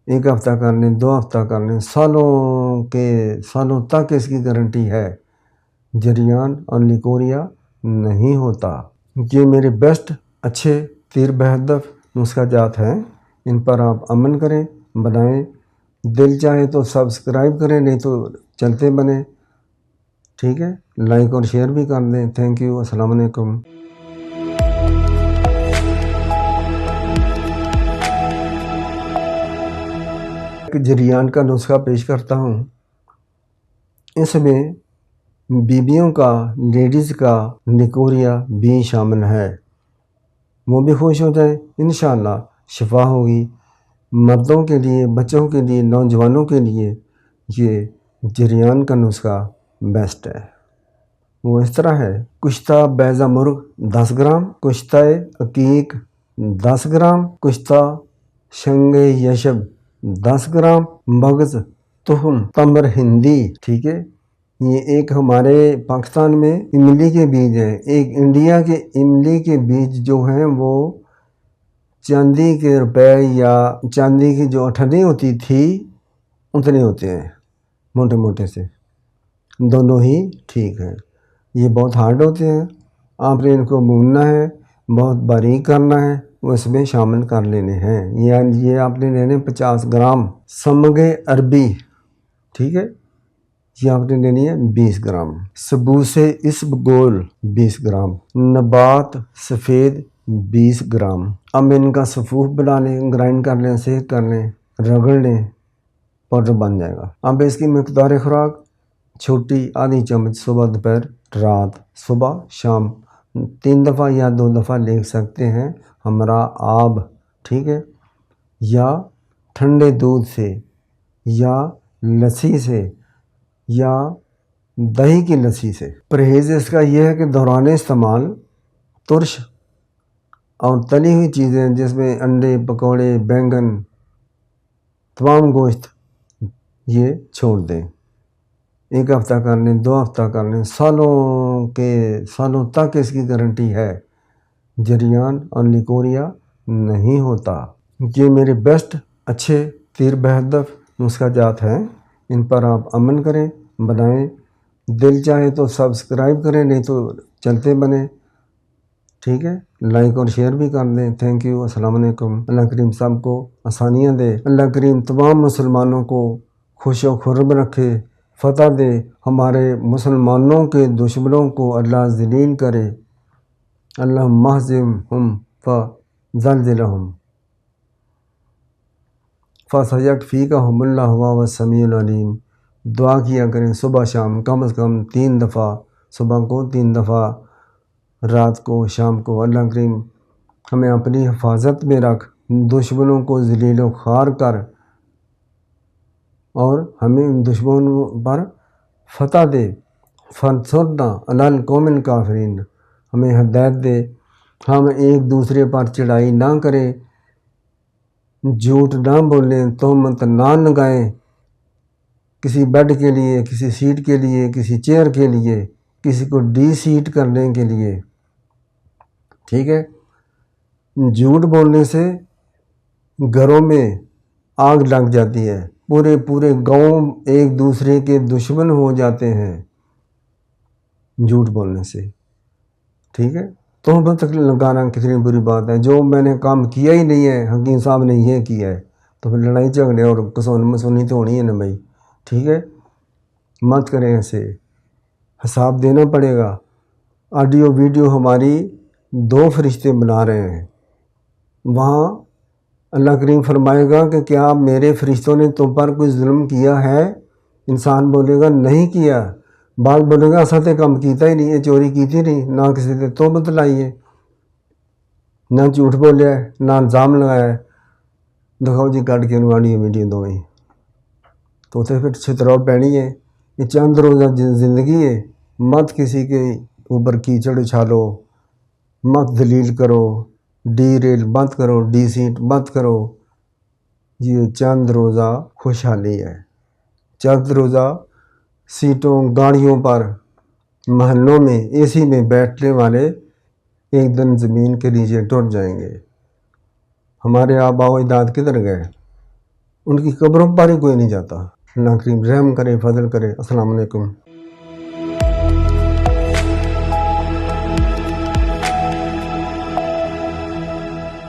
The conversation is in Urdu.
ایک ہفتہ کر لیں، 2 ہفتہ کر لیں، سالوں تک اس کی گارنٹی ہے، جریان اور لیکوریا نہیں ہوتا۔ یہ میرے بیسٹ اچھے تیر بہدف نسخہ جات ہیں، ان پر آپ عمل کریں، بنائیں، دل چاہے تو سبسکرائب کریں، نہیں تو چلتے بنیں، ٹھیک ہے، لائک اور شیئر بھی کر دیں۔ تھینک یو، السلام علیکم۔ ایک جریان کا نسخہ پیش کرتا ہوں، اس میں بیویوں کا، لیڈیز کا لیکوریا بھی شامل ہے، وہ بھی خوش ہو جائیں، انشاءاللہ شفا ہوگی۔ مردوں کے لیے، بچوں کے لیے، نوجوانوں کے لیے یہ جریان کا نسخہ بیسٹ ہے۔ وہ اس طرح ہے: کشتہ بیضہ مرغ 10 گرام، کشتہ عقیق 10 گرام، کشتہ شنگ یشب 10 گرام، مغز تخم تمر ہندی، ٹھیک ہے، یہ ایک ہمارے پاکستان میں املی کے بیج ہیں، ایک انڈیا کے املی کے بیج جو ہیں وہ چاندی کے روپے یا چاندی کی جو اٹھنی ہوتی تھی اتنے ہوتے ہیں، موٹے موٹے سے، دونوں ہی ٹھیک ہیں۔ یہ بہت ہارڈ ہوتے ہیں، آپ نے ان کو بھوننا ہے، بہت باریک کرنا ہے، وہ اس میں شامل کر لینے ہیں۔ یہ آپ نے لینے 50 گرام۔ سمگ عربی، ٹھیک ہے، یہ آپ نے لینی ہے 20 گرام۔ سبوس اسبگول 20 گرام، نبات سفید 20 گرام۔ اب ان کا صفوف بنا لیں، گرائنڈ کر لیں، سیک کر لیں، رگڑ لیں، پاؤڈر بن جائے گا۔ اب اس کی مقدار خوراک چھوٹی آدھی چمچ صبح دوپہر رات، صبح شام 3 دفعہ یا 2 دفعہ لے سکتے ہیں، ہمراہ آب، ٹھیک ہے، یا ٹھنڈے دودھ سے، یا لسی سے، یا دہی کی لسی سے۔ پرہیز اس کا یہ ہے کہ دوران استعمال ترش اور تلی ہوئی چیزیں جس میں انڈے، پکوڑے، بینگن، تمام گوشت، یہ چھوڑ دیں۔ ایک ہفتہ کر لیں، 2 ہفتہ کر لیں، سالوں تک اس کی گارنٹی ہے، جریان اور لیکوریا نہیں ہوتا۔ یہ میرے بیسٹ اچھے تیر بہدف نسخہ جات ہیں، ان پر آپ عمل کریں، بنائیں، دل چاہے تو سبسکرائب کریں، نہیں تو چلتے بنیں، ٹھیک ہے، لائک اور شیئر بھی کر دیں۔ تھینک یو، السلام علیکم۔ اللہ کریم سب کو آسانیاں دے، اللہ کریم تمام مسلمانوں کو خوش و خرم رکھے، فتح دے، ہمارے مسلمانوں کے دشمنوں کو اللہ ذلیل کرے۔ اللہم اہزمہم فزلزلہم فسیکفیکہم اللہ وہو السمیع العلیم۔ دعا کیا کریں صبح شام، کم از کم 3 دفعہ، صبح کو 3 دفعہ، رات کو، شام کو۔ اللہ کریم ہمیں اپنی حفاظت میں رکھ، دشمنوں کو ذلیل و خوار کر، اور ہمیں ان دشمنوں پر فتح دے۔ فانصرنا علی القوم الکافرین، ہمیں ہدایت دے، ہم ایک دوسرے پر چڑھائی نہ کریں، جھوٹ نہ بولیں، تہمت نہ لگائیں، کسی بیڈ کے لیے، کسی سیٹ کے لیے، کسی چیئر کے لیے، کسی کو ڈی سیٹ کرنے کے لیے، ٹھیک ہے۔ جھوٹ بولنے سے گھروں میں آگ لگ جاتی ہے، پورے گاؤں ایک دوسرے کے دشمن ہو جاتے ہیں جھوٹ بولنے سے، ٹھیک ہے۔ تہمت لگانا کتنی بری بات ہے، جو میں نے کام کیا ہی نہیں ہے، حکیم صاحب نے یہ کیا ہے، تو پھر لڑائی جھگڑے اور مسونی تو ہونی ہے نا بھائی، ٹھیک ہے، مت کریں ایسے، حساب دینا پڑے گا۔ آڈیو ویڈیو ہماری 2 فرشتے بنا رہے ہیں، وہاں اللہ کریم فرمائے گا کہ کیا میرے فرشتوں نے تم پر کوئی ظلم کیا ہے؟ انسان بولے گا نہیں کیا، بعض بولے گا اسا تے کام کیتا ہی نہیں ہے، چوری کیتی نہیں، نہ کسی تے تہمت لائی ہے، نہ جھوٹ بولیا ہے، نہ الزام لگایا ہے، دکھاؤ جی کٹ کے آڈیو ویڈیو دو ہی، تو پھر چھتراؤ پینی ہے۔ یہ چند روزہ زندگی ہے، مت کسی کے اوپر کیچڑ اچھالو، مت ذلیل کرو، ڈی ریل مت کرو، ڈی سیٹ مت کرو، یہ چند روزہ خوشحالی ہے۔ چند روزہ سیٹوں، گاڑیوں پر، محلوں میں اے سی میں بیٹھنے والے ایک دن زمین کے نیچے ٹر جائیں گے۔ ہمارے آباء و اجداد کدھر گئے؟ ان کی قبروں پر ہی کوئی نہیں جاتا۔ اللہ کریم رحم کرے، فضل کرے۔ السلام علیکم۔